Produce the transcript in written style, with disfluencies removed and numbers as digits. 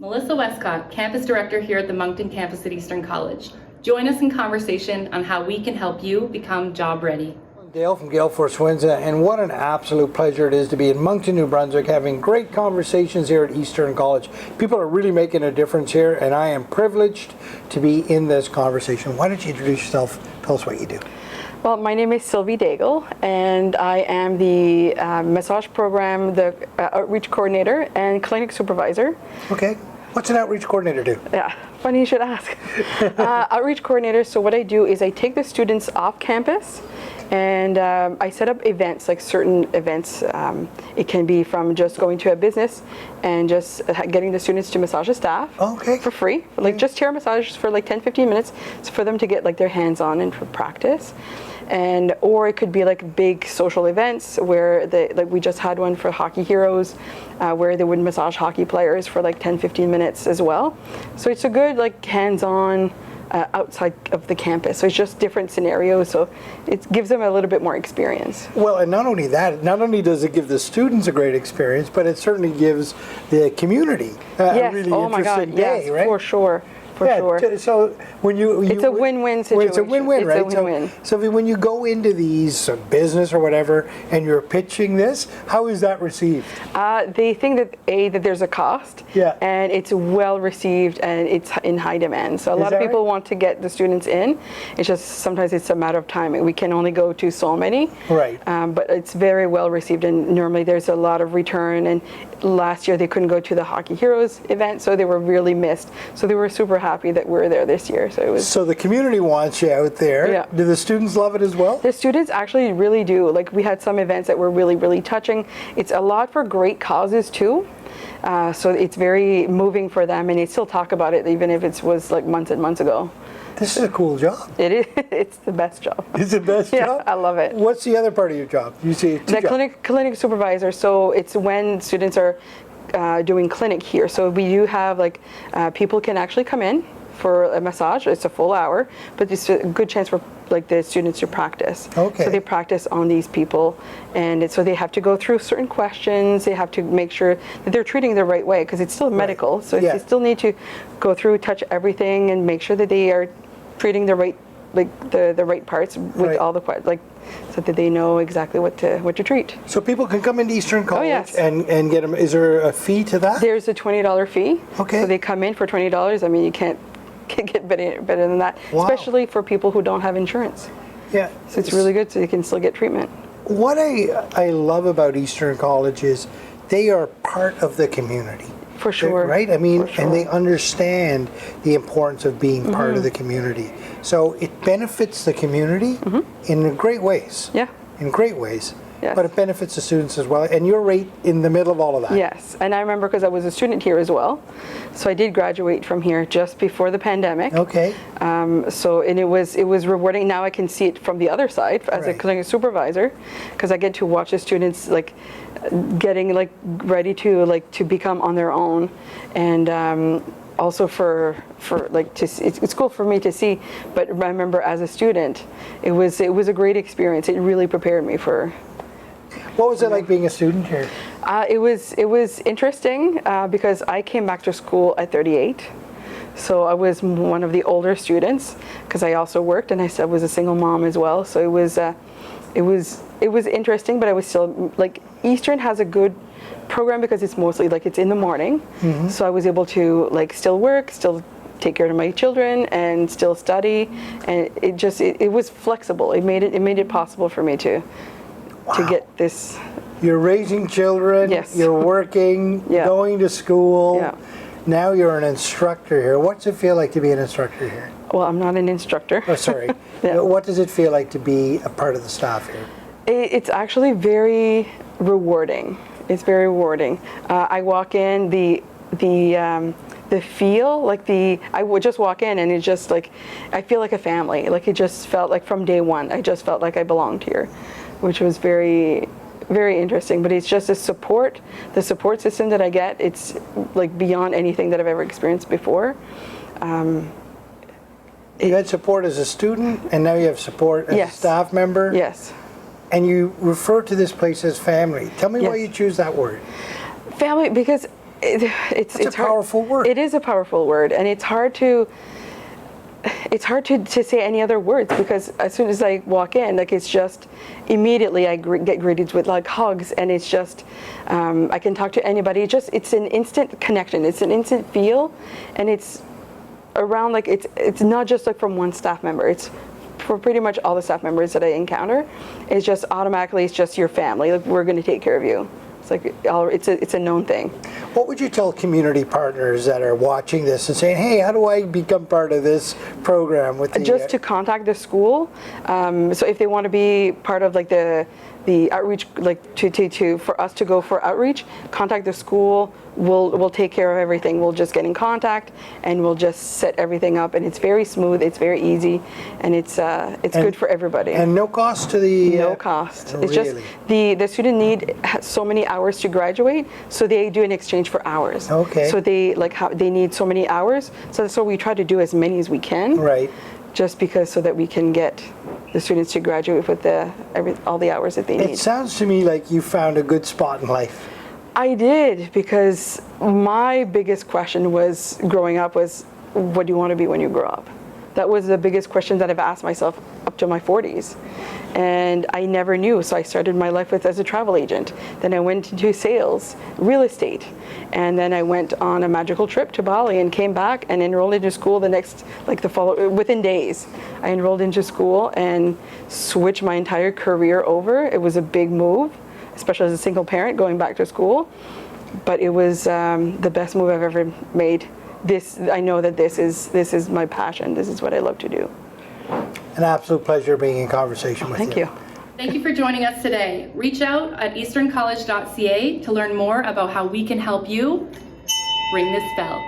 Melissa Westcott, Campus Director here at the Moncton campus at Eastern College. Join us in conversation on how we can help you become job ready. I'm Dale from Gale Force Windsor, and what an absolute pleasure it is to be in Moncton, New Brunswick, having great conversations here at Eastern College. People are really making a difference here, and I am privileged to be in this conversation. Why don't you introduce yourself? Tell us what you do. Well, my name is Sylvie Daigle, and I am the massage program, the outreach coordinator and clinic supervisor. Okay. What's an outreach coordinator do? Yeah, funny you should ask. Outreach coordinator, so what I do is I take the students off campus and I set up events, like certain events. It can be from just going to a business and just getting the students to massage the staff for free, like just chair massages for like 10-15 minutes for them to get like their hands on and for practice. And or it could be like big social events where like we just had one for Hockey Heroes where they would massage hockey players for like 10-15 minutes as well. So it's a good like hands-on outside of the campus. So it's just different scenarios, so it gives them a little bit more experience. Well, and not only that, not only does it give the students a great experience, but it certainly gives the community a really interesting day, right? For sure. Sure. So when it's a win-win situation. It's a win-win, right? It's a win-win. So when you go into these business or whatever, and you're pitching this, how is that received? They think that there's a cost, and it's well received, and it's in high demand. So a lot of people want to get the students in. It's just sometimes it's a matter of timing. We can only go to so many, right? But it's very well received, and normally there's a lot of return. And last year they couldn't go to the Hockey Heroes event, so they were really missed. So they were super happy that we're there this year. So it was. So the community wants you out there. Yeah. Do the students love it as well? The students actually really do. Like we had some events that were really, really touching. It's a lot for great causes too. So it's very moving for them, and they still talk about it even if it was like months and months ago. This is a cool job. It is. It's the best job. It's the best job? I love it. What's the other part of your job? You see the clinic supervisor. So it's when students are doing clinic here. So we do have like people can actually come in for a massage. It's a full hour, but it's a good chance for like the students to practice. Okay. So they practice on these people, and so they have to go through certain questions. They have to make sure that they're treating the right way because it's still medical. So they still need to go through, touch everything, and make sure that they are treating the right, like the right parts with all the so that they know exactly what to treat. So people can come into Eastern College and get them. Is there a fee to that? There's a $20 fee. Okay. So they come in for $20. I mean, you can't get better than that, especially for people who don't have insurance. Yeah. So it's really good so you can still get treatment. What I love about Eastern College is they are part of the community. For sure. Right? I mean, and they understand the importance of being part of the community. So it benefits the community in great ways. Yeah. In great ways. Yes. But it benefits the students as well. And you're right in the middle of all of that. Yes. And I remember because I was a student here as well. So I did graduate from here just before the pandemic. Okay. So and it was rewarding. Now I can see it from the other side as a clinic supervisor, because I get to watch the students like getting like ready to become on their own, and also for like to see, it's cool for me to see. But remember, as a student, it was a great experience. It really prepared me for. What was it like being a student here? It was interesting because I came back to school at 38. So I was one of the older students because I also worked, and I was a single mom as well. So it was interesting, but I was still like Eastern has a good program because it's mostly like it's in the morning. So I was able to like still work, still take care of my children, and still study, and it was flexible. It made it possible for me to get this. You're raising children. Yes. You're working. Going to school. Yeah. Now you're an instructor here. What's it feel like to be an instructor here? Well, I'm not an instructor. Oh, sorry. What does it feel like to be a part of the staff here? It's actually very rewarding. It's very rewarding. I walk in, the feel, like I would just walk in and it just like, I feel like a family. Like it just felt like from day one, I just felt like I belonged here, which was very, very interesting. But it's just the support system that I get. It's like beyond anything that I've ever experienced before. You had support as a student, and now you have support as a staff member. Yes. And you refer to this place as family. Tell me why you choose that word. Family, because It's a powerful word. It is a powerful word, and it's hard to say any other words, because as soon as I walk in, like, it's just immediately I get greeted with like hugs, and it's just I can talk to anybody. It's an instant connection. It's an instant feel, and it's around, like, it's not just like from one staff member. It's for pretty much all the staff members that I encounter. It's just automatically, it's just your family. Like, we're going to take care of you. It's like it's a known thing. What would you tell community partners that are watching this and saying, hey, how do I become part of this program? With the, just to contact the school. So if they want to be part of like the outreach, like to for us to go for outreach, contact the school. We'll take care of everything. We'll just get in contact, and we'll just set everything up. And it's very smooth. It's very easy, and it's good for everybody. And no cost to the... No cost. It's really? just the student need so many hours to graduate, so they do an exchange for hours. Okay. So they they need so many hours. So we try to do as many as we can. Right. Just because, so that we can get the students to graduate with all the hours that they need. It sounds to me like you found a good spot in life. I did, because my biggest question was growing up was, what do you want to be when you grow up? That was the biggest question that I've asked myself up to my 40s. And I never knew, so I started my life as a travel agent. Then I went into sales, real estate. And then I went on a magical trip to Bali and came back and enrolled into school within days. I enrolled into school and switched my entire career over. It was a big move, especially as a single parent going back to school. But it was the best move I've ever made. I know that this is my passion. This is what I love to do. An absolute pleasure being in conversation with you. Thank you. Thank you for joining us today. Reach out at easterncollege.ca to learn more about how we can help you ring this bell.